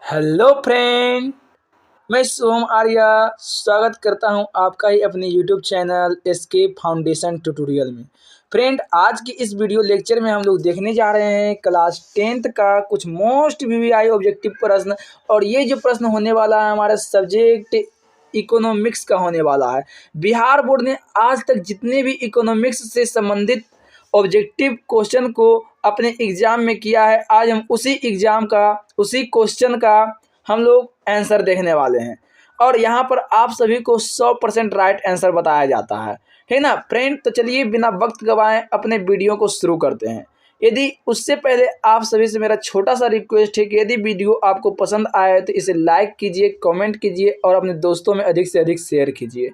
Hello friend, मैं सोम आर्या स्वागत करता हूं आपका ही अपने YouTube channel SK foundation tutorial में। फ्रेंड, आज की इस वीडियो लेक्चर में हम लोग देखने जा रहे हैं क्लास 10th का कुछ मोस्ट वीवीआई ऑब्जेक्टिव प्रश्न। और ये जो प्रश्न होने वाला है हमारा सब्जेक्ट इकोनॉमिक्स का होने वाला है। बिहार बोर्ड ने आज तक जितने भी इकोनॉमिक्स से संबंधित ऑब्जेक्टिव क्वेश्चन को अपने एग्जाम में किया है, आज हम उसी क्वेश्चन का हम लोग आंसर देखने वाले हैं। और यहाँ पर आप सभी को 100% राइट आंसर बताया जाता है ना फ्रेंड। तो चलिए बिना वक्त गवाएं अपने वीडियो को शुरू करते हैं। यदि उससे पहले आप सभी से मेरा छोटा सा रिक्वेस्ट है कि यदि वीडियो आपको पसंद आए तो इसे लाइक कीजिए, कमेंट कीजिए और अपने दोस्तों में अधिक से अधिक शेयर कीजिए।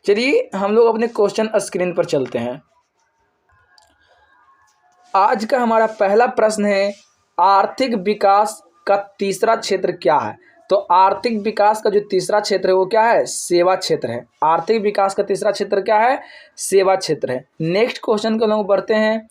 चलिए हम लोग अपने क्वेश्चन स्क्रीन पर चलते हैं। आज का हमारा पहला प्रश्न है, आर्थिक विकास का तीसरा क्षेत्र क्या है? तो आर्थिक विकास का जो तीसरा क्षेत्र है वो क्या है? सेवा क्षेत्र है। आर्थिक विकास का तीसरा क्षेत्र क्या है? सेवा क्षेत्र है। नेक्स्ट क्वेश्चन को लोग बढ़ते हैं।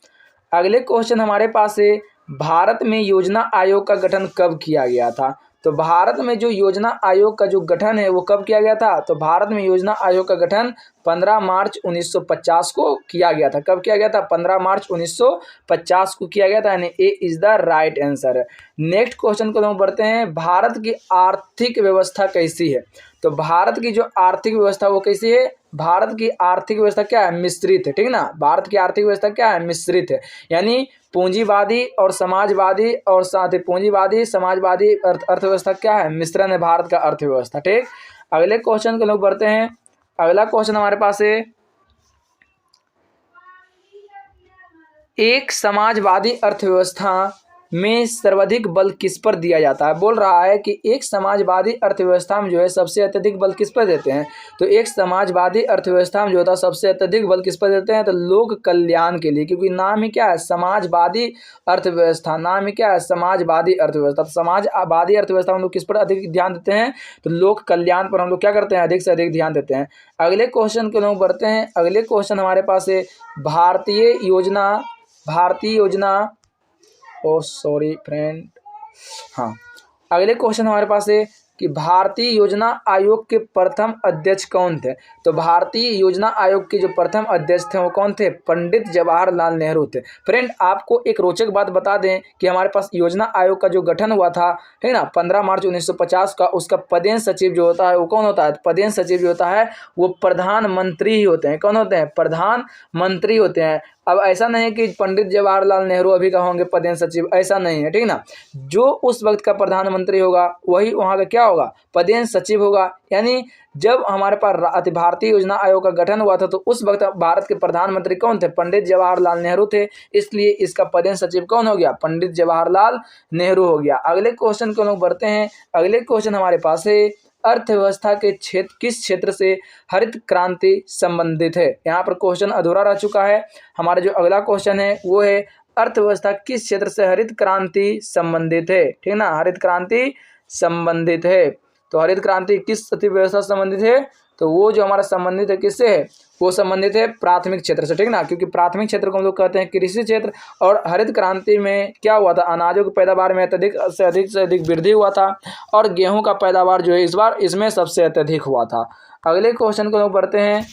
अगले क्वेश्चन हमारे पास है, भारत में योजना आयोग का गठन कब किया गया था? तो भारत में जो योजना आयोग का जो गठन है वो कब किया गया था? तो भारत में योजना आयोग का गठन 15 मार्च 1950 को किया गया था। कब किया गया था? 15 मार्च 1950 को किया गया था, यानी A is the right answer. Next question को हम बढ़ते हैं, भारत की आर्थिक व्यवस्था कैसी है? तो भारत की जो आर्थिक व्यवस्था वो कैसी है? भारत की आर्थिक व्यवस्था क्या है? मिश्रित है, ठीक ना। भारत की आर्थिक व्यवस्था क्या है? मिश्रित है, यानी पूंजीवादी और समाजवादी और साथ ही पूंजीवादी समाजवादी अर्थव्यवस्था क्या है? मिश्रण है भारत का अर्थव्यवस्था, ठीक। अगले क्वेश्चन को लोग बढ़ते हैं। अगला क्वेश्चन हमारे पास है, एक समाजवादी अर्थव्यवस्था में सर्वाधिक बल किस पर दिया जाता है? बोल रहा है कि एक समाजवादी अर्थव्यवस्था में जो है सबसे अत्यधिक बल किस पर देते हैं? तो एक समाजवादी अर्थव्यवस्था में जो होता है सबसे अत्यधिक बल किस पर देते हैं? तो लोक कल्याण के लिए, क्योंकि नाम ही क्या है? समाजवादी अर्थव्यवस्था। नाम ही क्या है? समाजवादी अर्थव्यवस्था। तो समाजवादी अर्थव्यवस्था हम लोग किस पर अधिक ध्यान देते हैं? तो लोक कल्याण पर हम लोग क्या करते हैं? अधिक से अधिक ध्यान देते हैं। अगले क्वेश्चन के लोग बढ़ते हैं। अगले क्वेश्चन हमारे पास है, भारतीय योजना ओ सॉरी फ्रेंड, हाँ। अगले क्वेश्चन हमारे पास है कि भारतीय योजना आयोग के प्रथम अध्यक्ष कौन थे? तो भारतीय योजना आयोग के जो प्रथम अध्यक्ष थे वो कौन थे? पंडित जवाहरलाल नेहरू थे। फ्रेंड, आपको एक रोचक बात बता दें कि हमारे पास योजना आयोग का जो गठन हुआ था, है ना, 15 मार्च 1950 का, उसका पदेन सचिव जो होता है वो कौन होता है? पदेन सचिव जो होता है वो प्रधानमंत्री ही होते हैं। कौन होते हैं? प्रधानमंत्री होते हैं। अब ऐसा नहीं है कि पंडित जवाहरलाल नेहरू अभी का होंगे पदेन सचिव, ऐसा नहीं है, ठीक ना। जो उस वक्त का प्रधानमंत्री होगा वही वहाँ का क्या होगा? पदेन सचिव होगा। यानी जब हमारे पास भारतीय योजना आयोग का गठन हुआ था तो उस वक्त भारत के प्रधानमंत्री कौन थे? पंडित जवाहरलाल नेहरू थे। इसलिए इसका पदेन सचिव कौन हो गया? पंडित जवाहरलाल नेहरू हो गया। अगले क्वेश्चन को लोग बढ़ते हैं। अगले क्वेश्चन हमारे पास है, अर्थव्यवस्था के किस क्षेत्र से हरित क्रांति संबंधित है? यहाँ पर क्वेश्चन अधूरा रह चुका है। हमारा जो अगला क्वेश्चन है वो है, अर्थव्यवस्था किस क्षेत्र से हरित क्रांति संबंधित है? ठीक ना, हरित क्रांति संबंधित है। तो हरित क्रांति किस अर्थव्यवस्था से संबंधित है? तो वो जो हमारा संबंधित है किससे है? वो संबंधित है प्राथमिक क्षेत्र से, ठीक ना, क्योंकि प्राथमिक क्षेत्र को हम लोग कहते हैं कृषि क्षेत्र। और हरित क्रांति में क्या हुआ था? अनाजों की पैदावार में अधिक से अधिक वृद्धि हुआ था और गेहूं का पैदावार जो है इस बार इसमें सबसे अत्यधिक हुआ था। अगले क्वेश्चन को हम पढ़ते हैं।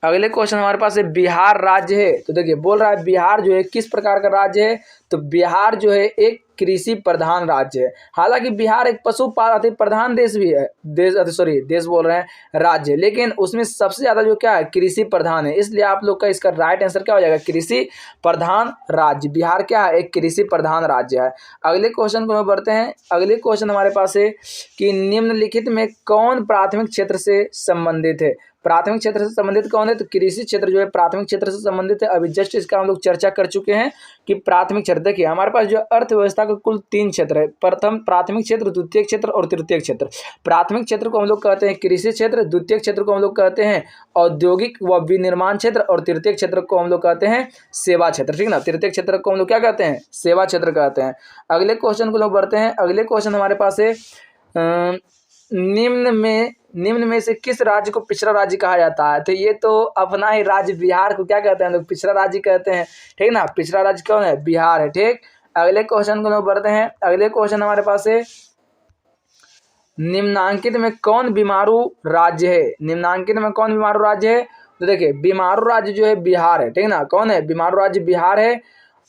अगले क्वेश्चन हमारे पास है, बिहार राज्य है। तो देखिए बोल रहा है बिहार जो है किस प्रकार का राज्य है? तो बिहार जो है एक कृषि प्रधान राज्य है। हालांकि बिहार एक पशुपालन प्रधान देश भी है, देश बोल रहे हैं राज्य, लेकिन उसमें सबसे ज्यादा जो क्या है? कृषि प्रधान है। इसलिए आप लोग का इसका राइट आंसर क्या हो जाएगा? कृषि प्रधान राज्य। बिहार क्या है? एक कृषि प्रधान राज्य है। अगले क्वेश्चन को हम बढ़ते हैं। अगले क्वेश्चन हमारे पास है कि निम्नलिखित में कौन प्राथमिक क्षेत्र से संबंधित है? प्राथमिक क्षेत्र से संबंधित कौन है? तो कृषि क्षेत्र जो है प्राथमिक क्षेत्र से संबंधित है। अभी जस्ट इसका हम लोग चर्चा कर चुके हैं कि प्राथमिक क्षेत्र, देखिए हमारे पास जो अर्थव्यवस्था का कुल 3 क्षेत्र है, प्रथम प्राथमिक क्षेत्र, द्वितीय क्षेत्र और तृतीय क्षेत्र। प्राथमिक क्षेत्र को हम लोग कहते हैं कृषि क्षेत्र, द्वितीय क्षेत्र को हम लोग कहते हैं औद्योगिक व विनिर्माण क्षेत्र और तृतीय क्षेत्र को हम लोग कहते हैं सेवा क्षेत्र, ठीक ना। तृतीय क्षेत्र को हम लोग क्या कहते हैं? सेवा क्षेत्र कहते हैं। अगले क्वेश्चन को लोग बढ़ते हैं। अगले क्वेश्चन हमारे पास है, निम्न में से किस राज्य को पिछड़ा राज्य कहा जाता है? तो ये तो अपना ही राज्य बिहार को क्या कहते हैं लोग? पिछड़ा राज्य कहते हैं, ठीक ना। पिछड़ा राज्य कौन है? बिहार है, ठीक। अगले क्वेश्चन को लोग बढ़ते हैं। अगले क्वेश्चन हमारे पास है, निम्नांकित में कौन बीमारू राज्य है? निम्नांकित में कौन बीमारू राज्य है? तो देखिए बीमारू राज्य जो है बिहार है, ठीक ना। कौन है? बीमारू राज्य बिहार है।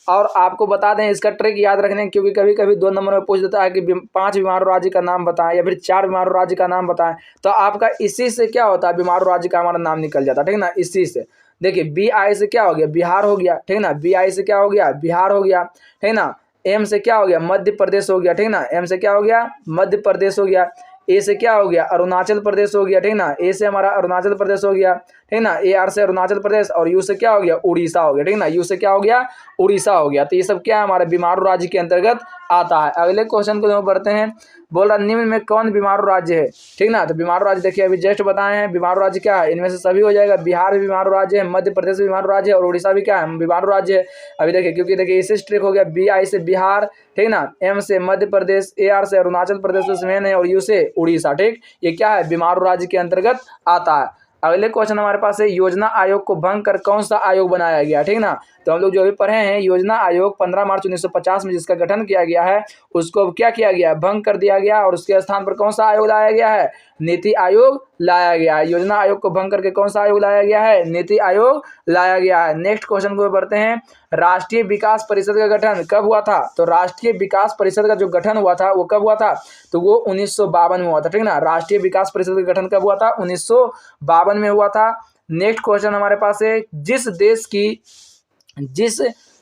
और आपको बता दें इसका ट्रिक याद रखने, क्योंकि कभी कभी 2 नंबर में पूछ देता है कि 5 बीमारू राज्य का नाम बताएं या फिर 4 बीमारू राज्य का नाम बताएं, तो आपका इसी से क्या होता है, बीमारू राज्य का हमारा नाम निकल जाता है, ठीक ना। इसी से देखिए BI से क्या हो गया? बिहार हो गया, ठीक ना। BI से क्या हो गया? बिहार हो गया, ठीक ना। M से क्या हो गया? मध्य प्रदेश हो गया, ठीक ना। M से क्या हो गया? मध्य प्रदेश हो गया। A से क्या हो गया? अरुणाचल प्रदेश हो गया, ठीक ना। A से हमारा अरुणाचल प्रदेश हो गया, ठीक ना। AR से अरुणाचल प्रदेश, और U से क्या हो गया? उड़ीसा हो गया, ठीक ना। U से क्या हो गया? उड़ीसा हो गया। तो ये सब क्या है? हमारे बीमारू राज्य के अंतर्गत आता है। अगले क्वेश्चन को बढ़ते हैं। बोल रहा निम्न में कौन बीमारू राज्य है, ठीक ना। तो बीमारू राज्य देखिए अभी जस्ट बताए हैं, बीमारू राज्य क्या है? इनमें से सभी हो जाएगा। बिहार भी बीमारू राज्य है, मध्य प्रदेश भी बीमारू राज्य है, और उड़ीसा भी क्या है? बीमारू राज्य है। अभी देखिए, क्योंकि देखिए इससे स्ट्रिक हो गया। BI से बिहार, ठीक ना। M से मध्य प्रदेश, AR से अरुणाचल प्रदेश मेन है, और U से उड़ीसा, ठीक। ये क्या है? बीमारू राज्य के अंतर्गत आता है। अगले क्वेश्चन हमारे पास है, योजना आयोग को भंग कर कौन सा आयोग बनाया गया, ठीक ना। तो हम लोग जो अभी पढ़े हैं, योजना आयोग 15 मार्च 1950 में जिसका गठन किया गया है, उसको अब क्या किया गया? भंग कर दिया गया, और उसके स्थान पर कौन सा आयोग लाया गया है? नीति आयोग लाया गया है। योजना आयोग को भंग करके कौन सा आयोग लाया गया है? नीति आयोग लाया गया है। नेक्स्ट क्वेश्चन को बढ़ते हैं। राष्ट्रीय विकास परिषद का गठन कब हुआ था? तो राष्ट्रीय विकास परिषद का जो गठन हुआ था वो कब हुआ था? तो वो 1952 में हुआ था, ठीक ना। राष्ट्रीय विकास परिषद का गठन कब हुआ था? 1952 में हुआ था। नेक्स्ट क्वेश्चन हमारे पास है, जिस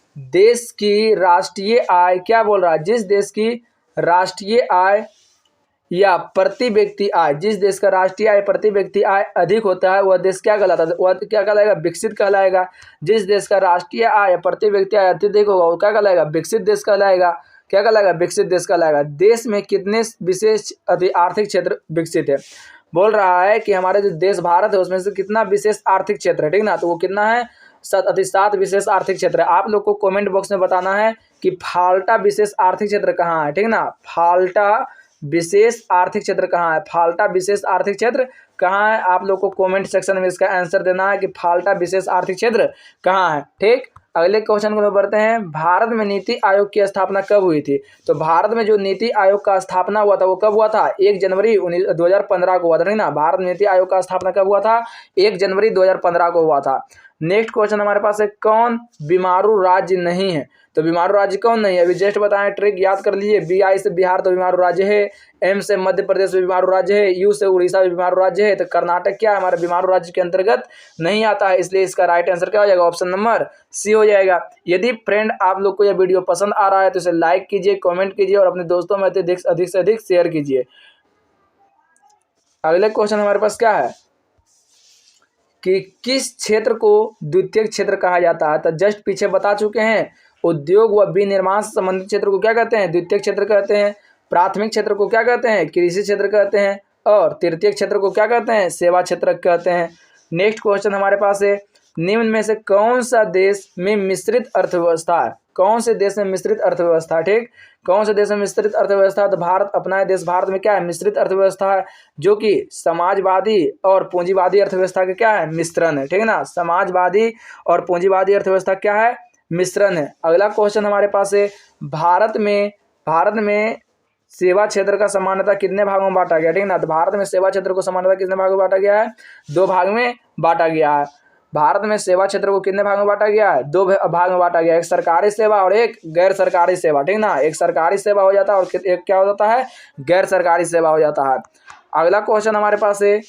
देश की राष्ट्रीय आय, क्या बोल रहा है? जिस देश की राष्ट्रीय आय या प्रति व्यक्ति आय, जिस देश का राष्ट्रीय आय प्रति व्यक्ति आय अधिक होता है वह देश क्या कहलाता है? वह क्या कहलाएगा? विकसित कहलाएगा। जिस देश का राष्ट्रीय आय प्रति व्यक्ति आय अत्यधिक होगा वो क्या कहलाएगा? विकसित देश कहलाएगा। क्या कहलाएगा? विकसित देश कहलाएगा। देश में कितने विशेष आर्थिक क्षेत्र विकसित है? बोल रहा है कि हमारे जो देश भारत है उसमें से कितना विशेष आर्थिक क्षेत्र है, ठीक ना। तो वो कितना है? 7 विशेष आर्थिक क्षेत्र है। आप लोग को कमेंट बॉक्स में बताना है कि फाल्टा विशेष आर्थिक क्षेत्र कहाँ है, ठीक ना। फाल्टा विशेष आर्थिक क्षेत्र कहाँ है? फाल्टा विशेष आर्थिक क्षेत्र कहाँ है? आप लोग को कमेंट सेक्शन में इसका आंसर देना है कि फाल्टा विशेष आर्थिक क्षेत्र कहाँ है, ठीक। अगले क्वेश्चन को बढ़ते हैं। भारत में नीति आयोग की स्थापना कब हुई थी? तो भारत में जो नीति आयोग का स्थापना हुआ था वो कब हुआ था? 1 जनवरी 2015 को हुआ था, ना। भारत में नीति आयोग का स्थापना कब हुआ था? 1 जनवरी 2015 को हुआ था। नेक्स्ट क्वेश्चन हमारे पास है, कौन बीमारू राज्य नहीं है? तो बीमारू राज्य कौन नहीं है? अभी जस्ट बताएं, ट्रिक याद कर लीजिए। BI से बिहार तो बीमारू राज्य है, M से मध्य प्रदेश भी बीमारू राज्य है, U से उड़ीसा भी बीमारू राज्य है। तो कर्नाटक क्या है? हमारे बीमारू राज्य के अंतर्गत नहीं आता है, इसलिए इसका राइट आंसर क्या हो जाएगा? ऑप्शन नंबर C हो जाएगा। यदि फ्रेंड आप लोग को यह वीडियो पसंद आ रहा है तो इसे लाइक कीजिए, कमेंट कीजिए और अपने दोस्तों में अधिक से अधिक शेयर कीजिए। अगले क्वेश्चन हमारे पास क्या है कि किस क्षेत्र को द्वितीयक क्षेत्र कहा जाता है? तो जस्ट पीछे बता चुके हैं। उद्योग व विनिर्माण से संबंधित क्षेत्र को क्या कहते हैं? द्वितीयक क्षेत्र कहते हैं। प्राथमिक क्षेत्र को क्या कहते हैं? कृषि क्षेत्र कहते हैं। और तृतीयक क्षेत्र को क्या कहते हैं? सेवा क्षेत्र कहते हैं। नेक्स्ट क्वेश्चन हमारे पास है, निम्न में से कौन सा देश में मिश्रित अर्थव्यवस्था है? कौन से देश में मिश्रित अर्थव्यवस्था, ठीक। कौन से देश में मिश्रित अर्थव्यवस्था? तो भारत अपना है देश। भारत में क्या है? मिश्रित अर्थव्यवस्था है, जो कि समाजवादी और पूंजीवादी अर्थव्यवस्था के क्या है? मिश्रण है, ठीक है ना। समाजवादी और पूंजीवादी अर्थव्यवस्था क्या है? मिश्रण है। अगला क्वेश्चन हमारे पास है, भारत में सेवा क्षेत्र का सामान्यतः कितने भागों में बांटा गया, ठीक ना। तो भारत में सेवा क्षेत्र को सामान्यतः कितने भागों में बांटा गया है? 2 भाग में बांटा गया है। भारत में सेवा क्षेत्र को कितने भाग में बांटा गया है? 2 भाग में बांटा गया है, एक सरकारी सेवा और एक गैर सरकारी सेवा, ठीक ना। एक सरकारी सेवा हो जाता है और एक क्या हो जाता है? गैर सरकारी सेवा हो जाता है। अगला क्वेश्चन हमारे पास है,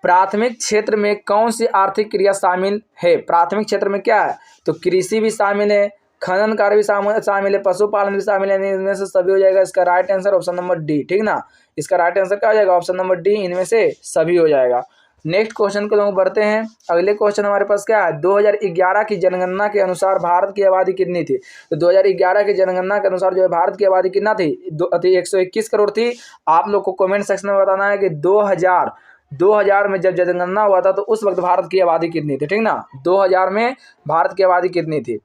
प्राथमिक क्षेत्र में कौन सी आर्थिक क्रिया शामिल है? प्राथमिक क्षेत्र में क्या है? तो कृषि भी शामिल है, खनन कार्य भी शामिल है, पशुपालन भी शामिल है। इनमें से सभी हो जाएगा। इसका right answer option number D, ठीक ना। इसका राइट आंसर क्या हो जाएगा? ऑप्शन नंबर डी, इनमें से सभी हो जाएगा। नेक्स्ट क्वेश्चन को लोग बढ़ते हैं। अगले क्वेश्चन हमारे पास क्या है? 2011 की जनगणना के अनुसार भारत की आबादी कितनी थी? तो 2011 की जनगणना के अनुसार जो है भारत की आबादी कितना थी? 121 करोड़ थी। आप लोग को कमेंट सेक्शन में बताना है कि 2000 में जब जनगणना हुआ था तो उस वक्त भारत की आबादी कितनी थी, ठीक ना। 2000 में भारत की आबादी कितनी थी।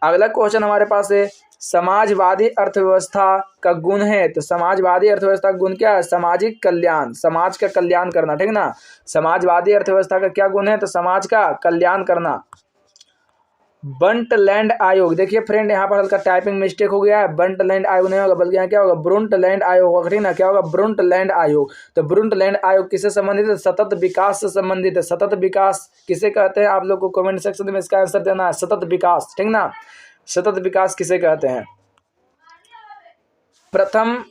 अगला क्वेश्चन हमारे पास है, समाजवादी अर्थव्यवस्था का गुण है, तो समाजवादी अर्थव्यवस्था का गुण क्या है? सामाजिक कल्याण, समाज का कल्याण करना, ठीक ना। समाजवादी अर्थव्यवस्था का क्या गुण है? तो समाज का कल्याण करना। बंटलैंड आयोग, देखिए फ्रेंड यहाँ पर हल्का टाइपिंग मिस्टेक हो गया है, बंटलैंड आयोग नहीं होगा बल्कि यहाँ क्या होगा? ब्रुंटलैंड आयोग होगा, ठीक ना। क्या होगा? ब्रुंटलैंड आयोग। तो ब्रुंटलैंड आयोग किससे संबंधित है? सतत विकास से संबंधित है। सतत विकास किसे कहते हैं? आप लोग को कमेंट सेक्शन में इसका आंसर देना है। सतत विकास, ठीक ना। सतत विकास किसे कहते हैं? प्रथम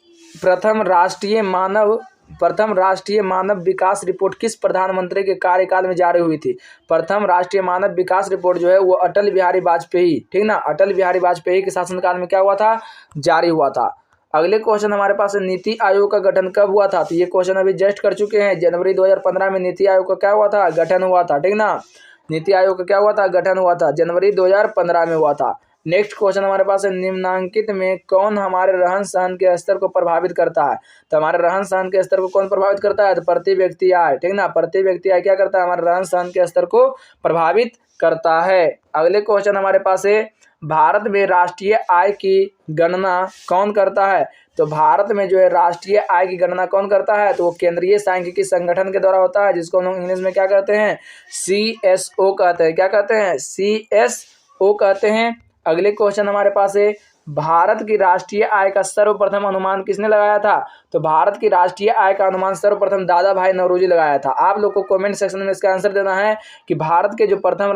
राष्ट्रीय मानव विकास रिपोर्ट किस प्रधानमंत्री के कार्यकाल में जारी हुई थी? प्रथम राष्ट्रीय मानव विकास रिपोर्ट जो है वो अटल बिहारी वाजपेयी, ठीक ना, अटल बिहारी वाजपेयी के शासनकाल में क्या हुआ था? जारी हुआ था। अगले क्वेश्चन हमारे पास है, नीति आयोग का गठन कब हुआ था? तो ये क्वेश्चन अभी जस्ट कर चुके हैं। जनवरी 2015 में नीति आयोग का क्या हुआ था? गठन हुआ था, ठीक ना। नीति आयोग का क्या हुआ था? गठन हुआ था, जनवरी 2015 में हुआ था। नेक्स्ट क्वेश्चन हमारे पास है, निम्नांकित में कौन हमारे रहन सहन के स्तर को प्रभावित करता है? तो हमारे रहन सहन के स्तर को कौन प्रभावित करता है? तो प्रति व्यक्ति आय, ठीक ना। प्रति व्यक्ति आय क्या करता है? हमारे रहन सहन के स्तर को प्रभावित करता है। अगले क्वेश्चन हमारे पास है, भारत में राष्ट्रीय आय की गणना कौन करता है? तो भारत में जो है राष्ट्रीय आय की गणना कौन करता है? तो वो केंद्रीय सांख्यिकी संगठन के द्वारा होता है, जिसको हम लोग इंग्लिश में क्या कहते हैं? CSO कहते हैं। क्या कहते हैं? CSO कहते हैं। अगले क्वेश्चन हमारे पास है, भारत की राष्ट्रीय आय का सर्वप्रथम अनुमान किसने लगाया था? तो भारत की राष्ट्रीय आय का अनुमान सर्वप्रथम दादा भाई नौरोजी लगाया था। आप लोग को कमेंट सेक्शन में इसका आंसर देना है कि भारत की प्रथम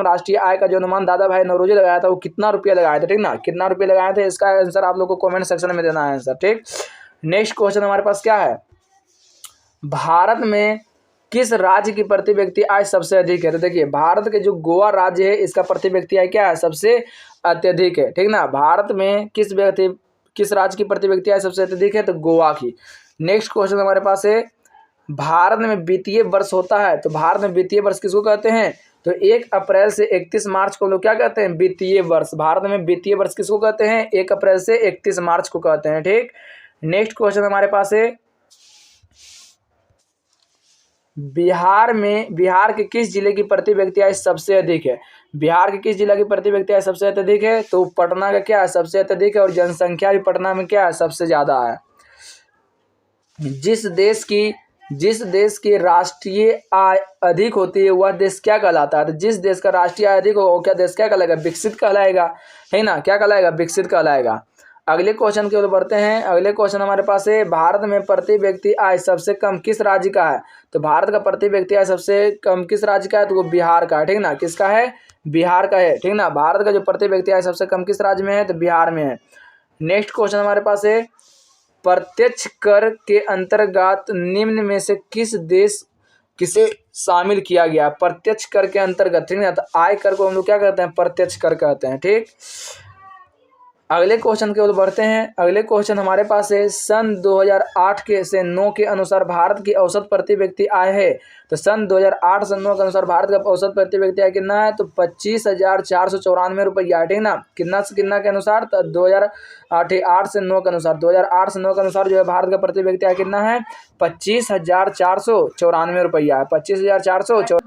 राष्ट्रीय आय का जो अनुमान दादा भाई नौरोजी लगाया था वो कितना रुपया लगाया था, ठीक ना। कितना रुपया लगाए थे, इसका आंसर आप लोग को कमेंट सेक्शन में देना है आंसर, ठीक। नेक्स्ट क्वेश्चन हमारे पास क्या है, भारत में किस राज्य की प्रति व्यक्ति आय सबसे अधिक है? तो देखिए भारत के जो गोवा राज्य है इसका प्रति व्यक्ति आय क्या है? सबसे अत्यधिक है, ठीक ना। भारत में किस राज्य की प्रति व्यक्ति आय सबसे अत्यधिक है? तो गोवा की। नेक्स्ट क्वेश्चन हमारे पास है, भारत में वित्तीय वर्ष होता है, तो भारत में वित्तीय वर्ष किसको कहते हैं? तो 1 अप्रैल से 31 मार्च को लोग क्या कहते हैं? वित्तीय वर्ष। भारत में वित्तीय वर्ष किसको कहते हैं? 1 अप्रैल से 31 मार्च को कहते हैं, ठीक। नेक्स्ट क्वेश्चन हमारे पास है, बिहार के किस जिले की प्रति व्यक्ति आय सबसे अधिक है? बिहार के किस जिले की प्रति व्यक्ति आय सबसे अत्यधिक है? तो पटना का क्या है? सबसे अत्यधिक है, और जनसंख्या भी पटना में क्या है? सबसे ज्यादा है। जिस देश की राष्ट्रीय आय अधिक होती है वह देश क्या कहलाता है? तो जिस देश का राष्ट्रीय आय अधिक होगा वो क्या देश क्या कहलाएगा? विकसित कहलाएगा, है ना। क्या कहलाएगा? विकसित कहलाएगा। अगले क्वेश्चन की ओर बढ़ते हैं। अगले क्वेश्चन हमारे पास है, भारत में प्रति व्यक्ति आय सबसे कम किस राज्य का है? तो भारत का प्रति व्यक्ति आय सबसे कम किस राज्य का है? तो वो बिहार का है, ठीक ना। किसका है? बिहार का है, ठीक ना। भारत का जो प्रति व्यक्ति आय सबसे कम किस राज्य में है? तो बिहार में है। नेक्स्ट क्वेश्चन हमारे पास है, प्रत्यक्ष कर के अंतर्गत निम्न में से किसे शामिल किया गया? प्रत्यक्ष कर के अंतर्गत, ठीक है। तो आय कर को हम लोग क्या कहते हैं? प्रत्यक्ष कर कहते हैं, ठीक। अगले क्वेश्चन की ओर बढ़ते हैं। अगले क्वेश्चन हमारे पास है, सन 2008 के से 9 के अनुसार भारत की औसत प्रति व्यक्ति आय है। तो सन 2008 से 9 के अनुसार भारत का औसत प्रति व्यक्ति आय कितना है? तो 25,494 रुपया, ठीक ना। कितना से कितना के अनुसार? तो 2008 से 9 के अनुसार, 2008 से 9 के अनुसार जो है भारत का प्रति व्यक्ति आय कितना है? 25,494 रुपया है, 25,494।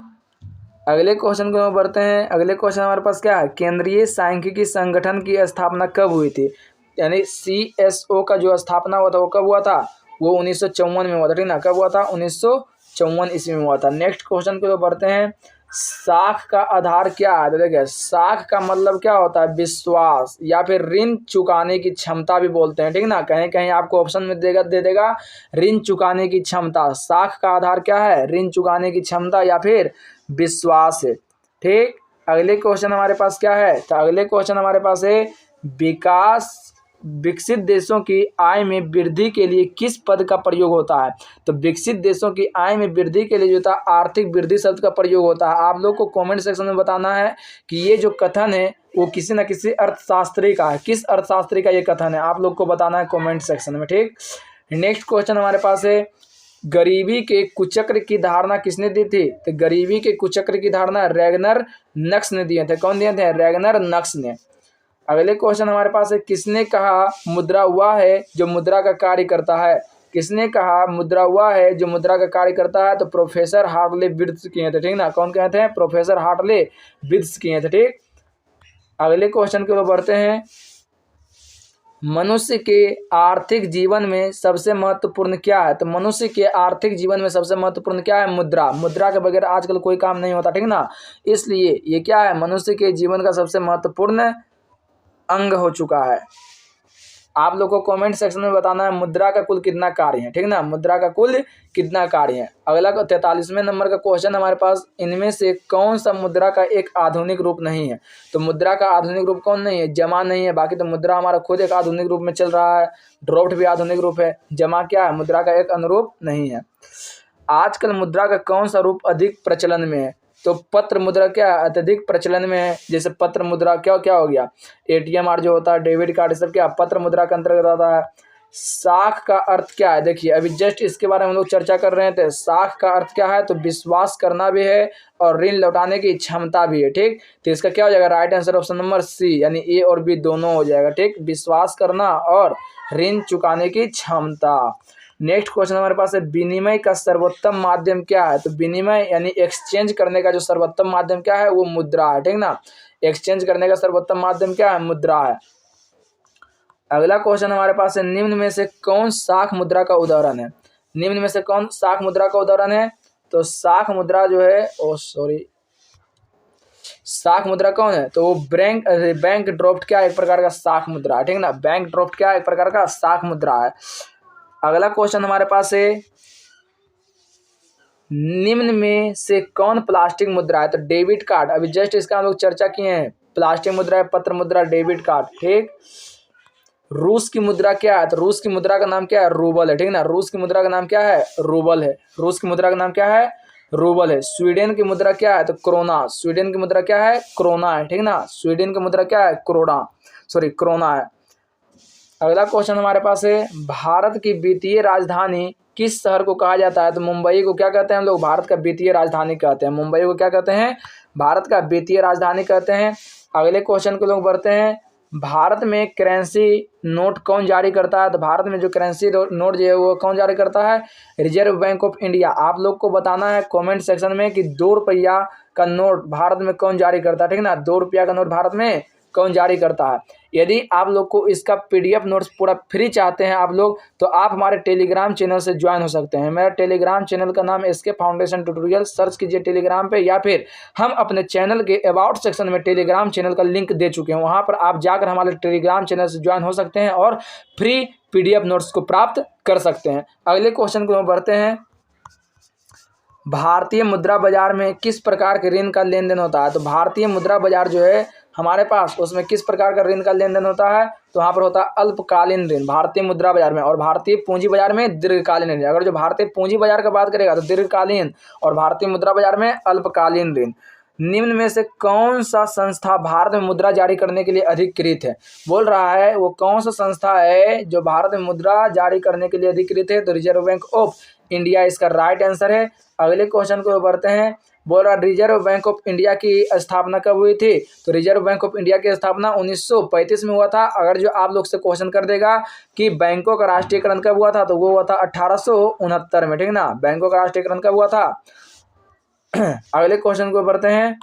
अगले क्वेश्चन को हम बढ़ते हैं। अगले क्वेश्चन हमारे पास क्या है, केंद्रीय सांख्यिकी संगठन की स्थापना कब हुई थी? यानी CSO का जो स्थापना हुआ था वो कब हुआ था? वो 1954 में हुआ था, ठीक ना। कब हुआ था? 1954 ईस्वी में हुआ था। नेक्स्ट क्वेश्चन को बढ़ते हैं। साख का आधार क्या है? तो देखिए साख का मतलब क्या होता है? विश्वास या फिर ऋण चुकाने की क्षमता भी बोलते हैं, ठीक ना। कहीं कहीं आपको ऑप्शन में दे देगा ऋण चुकाने की क्षमता। साख का आधार क्या है? ऋण चुकाने की क्षमता या फिर विश्वास है, ठीक। अगले क्वेश्चन हमारे पास क्या है? तो अगले क्वेश्चन हमारे पास है, विकसित देशों की आय में वृद्धि के लिए किस पद का प्रयोग होता है? तो विकसित देशों की आय में वृद्धि के लिए जो था आर्थिक वृद्धि शब्द का प्रयोग होता है। आप लोग को कमेंट सेक्शन में बताना है कि ये जो कथन है वो किसी न किसी अर्थशास्त्री का है। किस अर्थशास्त्री का ये कथन है आप लोग को बताना है कमेंट सेक्शन में, ठीक। नेक्स्ट क्वेश्चन हमारे पास है, गरीबी के कुचक्र की धारणा किसने दी थी? तो गरीबी के कुचक्र की धारणा रैगनर नक्स ने दिए थे। कौन दिए थे? रैगनर नक्स ने। अगले क्वेश्चन हमारे पास है, किसने कहा मुद्रा वह है जो मुद्रा का कार्य करता है? किसने कहा मुद्रा वह है जो मुद्रा का कार्य करता है? तो प्रोफेसर हार्टले विर्ट्ज किए थे, ठीक ना। कौन कहते हैं? प्रोफेसर हार्टले विर्ट्ज किए थे, ठीक। अगले क्वेश्चन की ओर बढ़ते हैं। मनुष्य के आर्थिक जीवन में सबसे महत्वपूर्ण क्या है? तो मनुष्य के आर्थिक जीवन में सबसे महत्वपूर्ण क्या है? मुद्रा। मुद्रा के बगैर आजकल कोई काम नहीं होता, ठीक ना। इसलिए ये क्या है? मनुष्य के जीवन का सबसे महत्वपूर्ण अंग हो चुका है। आप लोग को कमेंट सेक्शन में बताना है मुद्रा का कुल कितना कार्य है, ठीक ना। मुद्रा का कुल कितना कार्य है। अगला 43वें नंबर का क्वेश्चन हमारे पास, इनमें से कौन सा मुद्रा का एक आधुनिक रूप नहीं है? तो मुद्रा का आधुनिक रूप कौन नहीं है? जमा नहीं है। बाकी तो मुद्रा हमारा खुद एक आधुनिक रूप में चल रहा है। ड्रॉफ्ट भी आधुनिक रूप है। जमा क्या है? मुद्रा का एक अनुरूप नहीं है। आजकल मुद्रा का कौन सा रूप अधिक प्रचलन में है? तो पत्र मुद्रा क्या है? अत्यधिक प्रचलन में है। जैसे पत्र मुद्रा क्या क्या हो गया? एटीएम कार्ड जो होता है, डेबिट कार्ड, सब क्या पत्र मुद्रा के अंतर्गत आता है। साख का अर्थ क्या है? देखिए अभी जस्ट इसके बारे में हम लोग चर्चा कर रहे थे। साख का अर्थ क्या है? तो विश्वास करना भी है और ऋण लौटाने की क्षमता भी है, ठीक। तो इसका क्या हो जाएगा? Right answer option number C, यानी ए और बी दोनों हो जाएगा, ठीक। विश्वास करना और ऋण चुकाने की क्षमता। नेक्स्ट क्वेश्चन हमारे पास है, विनिमय का सर्वोत्तम माध्यम क्या है? तो विनिमय यानी एक्सचेंज करने का जो सर्वोत्तम माध्यम क्या है? वो मुद्रा है, ठीक ना। एक्सचेंज करने का सर्वोत्तम माध्यम क्या है? मुद्रा है। अगला क्वेश्चन हमारे पास है, निम्न में से कौन साख मुद्रा का उदाहरण है? निम्न में से कौन साख मुद्रा का उदाहरण है? तो साख मुद्रा जो है, साख मुद्रा कौन है? तो वो बैंक ड्राफ्ट क्या एक प्रकार का साख मुद्रा है, ठीक ना। बैंक ड्राफ्ट क्या एक प्रकार का साख मुद्रा है। अगला क्वेश्चन हमारे पास है, निम्न में से कौन प्लास्टिक मुद्रा है? तो डेबिट कार्ड। अभी जस्ट इसका हम लोग चर्चा किए हैं। प्लास्टिक मुद्रा है, पत्र मुद्रा, डेबिट कार्ड, ठीक। रूस की मुद्रा क्या है? तो रूस की मुद्रा का नाम क्या है? रूबल है, ठीक ना। रूस की मुद्रा का नाम क्या है? रूबल है। रूस की मुद्रा का नाम क्या है? रूबल है। स्वीडन की मुद्रा क्या है? तो क्रोना। स्वीडन की मुद्रा क्या है? क्रोना है, ठीक ना। स्वीडन की मुद्रा क्या है? क्रोना है। अगला क्वेश्चन हमारे पास है, भारत की वित्तीय राजधानी किस शहर को कहा जाता है? तो मुंबई को क्या कहते हैं हम लोग? भारत का वित्तीय राजधानी कहते हैं। मुंबई को क्या कहते हैं? भारत का वित्तीय राजधानी कहते हैं। अगले क्वेश्चन को लोग बढ़ते हैं, भारत में करेंसी नोट कौन जारी करता है? तो भारत में जो करेंसी नोट जो है वो कौन जारी करता है? Reserve bank of India. आप लोग को बताना है कमेंट सेक्शन में कि 2 रुपया का नोट भारत में कौन जारी करता है, ठीक ना। 2 रुपया का नोट भारत में कौन जारी करता है? यदि आप लोग को इसका पीडीएफ नोट्स पूरा फ्री चाहते हैं आप लोग, तो आप हमारे टेलीग्राम चैनल से ज्वाइन हो सकते हैं। मेरा टेलीग्राम चैनल का नाम एसके फाउंडेशन ट्यूटोरियल, सर्च कीजिए टेलीग्राम पे, या फिर हम अपने चैनल के अबाउट सेक्शन में टेलीग्राम चैनल का लिंक दे चुके हैं। वहाँ पर आप जाकर हमारे टेलीग्राम चैनल से ज्वाइन हो सकते हैं और फ्री पीडीएफ नोट्स को प्राप्त कर सकते हैं। अगले क्वेश्चन को हम बढ़ते हैं, भारतीय मुद्रा बाजार में किस प्रकार के ऋण का लेन देन होता है? तो भारतीय मुद्रा बाजार जो है हमारे पास, उसमें किस प्रकार का ऋण का लेन देन होता है? तो वहाँ पर होता है अल्पकालीन ऋण भारतीय मुद्रा बाजार में, और भारतीय पूंजी बाजार में दीर्घकालीन ऋण। अगर जो भारतीय पूंजी बाजार का बात करेगा तो दीर्घकालीन, और भारतीय मुद्रा बाजार में अल्पकालीन ऋण। निम्न में से कौन सा संस्था भारत में मुद्रा जारी करने के लिए अधिकृत है? बोल रहा है वो कौन सा संस्था है जो भारत में मुद्रा जारी करने के लिए अधिकृत है? तो रिजर्व बैंक ऑफ इंडिया इसका राइट आंसर है। अगले क्वेश्चन को बढ़ते हैं, बोल रहा रिजर्व बैंक ऑफ इंडिया की स्थापना कब हुई थी? तो रिजर्व बैंक ऑफ इंडिया की स्थापना 1935 में हुआ था। अगर जो आप लोग से क्वेश्चन कर देगा कि बैंकों का राष्ट्रीयकरण कब हुआ था, तो वो हुआ था 1869 में, ठीक ना। बैंकों का राष्ट्रीयकरण कब हुआ था? अगले क्वेश्चन को बढ़ते हैं,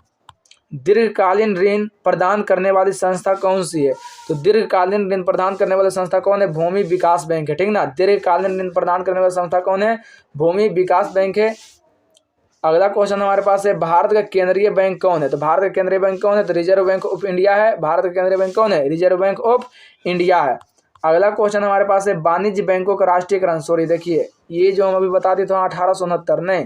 दीर्घकालीन ऋण प्रदान करने वाली संस्था कौन सी है? तो दीर्घकालीन ऋण प्रदान करने वाली संस्था कौन है? भूमि विकास बैंक है, ठीक ना। दीर्घकालीन ऋण प्रदान करने वाली संस्था कौन है? भूमि विकास बैंक है। अगला क्वेश्चन हमारे पास है, भारत का केंद्रीय बैंक कौन है? तो भारत का केंद्रीय बैंक कौन है? तो रिजर्व बैंक ऑफ इंडिया है। भारत का केंद्रीय बैंक कौन है? रिजर्व बैंक ऑफ इंडिया है। अगला क्वेश्चन हमारे पास है, वाणिज्य बैंकों का राष्ट्रीयकरण। देखिए ये जो हम अभी बता दिए थे 1869, नहीं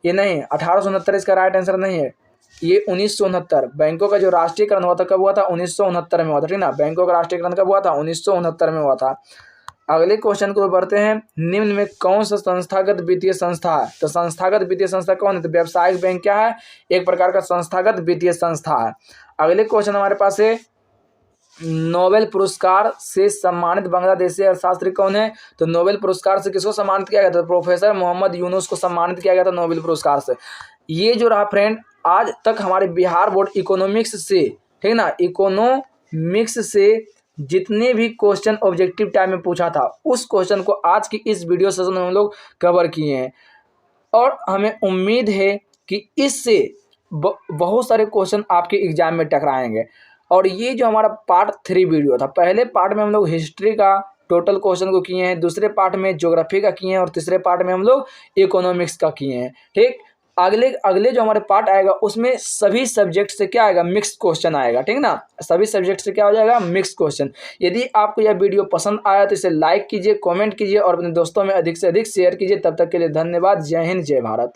ये नहीं, 1869 इसका राइट आंसर नहीं है, ये 1969। बैंकों का जो राष्ट्रीयकरण हुआ था कब हुआ था? 1969 में हुआ था, ठीक ना। बैंकों का राष्ट्रीयकरण कब हुआ था? 1969 में हुआ था। अगले क्वेश्चन को बढ़ते हैं, निम्न में कौन सा संस्थागत वित्तीय संस्था है? तो संस्थागत वित्तीय संस्था कौन है? तो व्यावसायिक बैंक क्या है? एक प्रकार का संस्थागत वित्तीय संस्था है। अगले क्वेश्चन हमारे पास है, नोबेल पुरस्कार से सम्मानित बांग्लादेशी अर्थशास्त्री कौन है? तो नोबेल पुरस्कार से किसको सम्मानित किया गया था? प्रोफेसर मोहम्मद यूनुस को सम्मानित किया गया था नोबेल पुरस्कार से। ये जो रहा फ्रेंड, आज तक हमारे बिहार बोर्ड इकोनॉमिक्स से, ठीक ना, इकोनॉमिक्स से जितने भी क्वेश्चन ऑब्जेक्टिव टाइम में पूछा था, उस क्वेश्चन को आज की इस वीडियो सेशन में हम लोग कवर किए हैं, और हमें उम्मीद है कि इससे बहुत सारे क्वेश्चन आपके एग्जाम में टकराएंगे। और ये जो हमारा पार्ट 3 वीडियो था, पहले पार्ट में हम लोग हिस्ट्री का टोटल क्वेश्चन को किए हैं, दूसरे पार्ट में ज्योग्राफी का किए हैं और तीसरे पार्ट में हम लोग इकोनॉमिक्स का किए हैं। ठीक, अगले अगले जो हमारे पार्ट आएगा उसमें सभी सब्जेक्ट से क्या आएगा, मिक्स क्वेश्चन आएगा। ठीक ना, सभी सब्जेक्ट से क्या हो जाएगा, मिक्स क्वेश्चन। यदि आपको यह वीडियो पसंद आया तो इसे लाइक कीजिए, कमेंट कीजिए और अपने दोस्तों में अधिक से अधिक शेयर कीजिए। तब तक के लिए धन्यवाद। जय हिंद, जय भारत।